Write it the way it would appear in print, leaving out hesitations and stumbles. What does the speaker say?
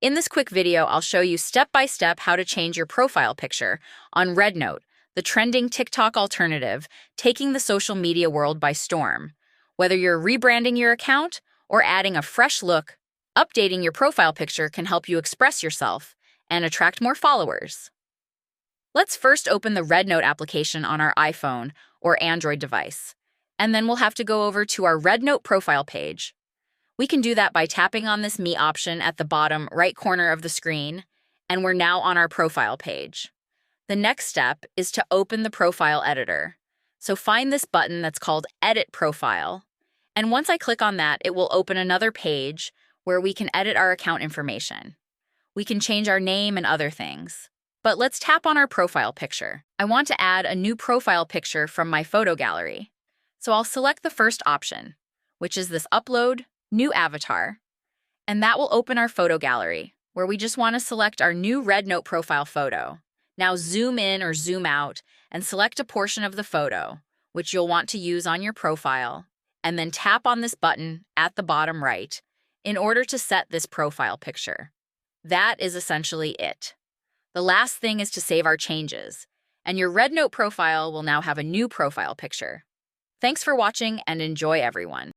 In this quick video, I'll show you step-by-step how to change your profile picture on RedNote, the trending TikTok alternative, taking the social media world by storm. Whether you're rebranding your account or adding a fresh look, updating your profile picture can help you express yourself and attract more followers. Let's first open the RedNote application on our iPhone or Android device, and then we'll have to go over to our RedNote profile page. We can do that by tapping on this Me option at the bottom right corner of the screen, and we're now on our profile page. The next step is to open the profile editor. So find this button that's called Edit Profile, and once I click on that, it will open another page where we can edit our account information. We can change our name and other things. But let's tap on our profile picture. I want to add a new profile picture from my photo gallery. So I'll select the first option, which is this Upload New Avatar, and that will open our photo gallery, where we just want to select our new RedNote profile photo. Now zoom in or zoom out and select a portion of the photo, which you'll want to use on your profile, and then tap on this button at the bottom right in order to set this profile picture. That is essentially it. The last thing is to save our changes, and your RedNote profile will now have a new profile picture. Thanks for watching and enjoy, everyone.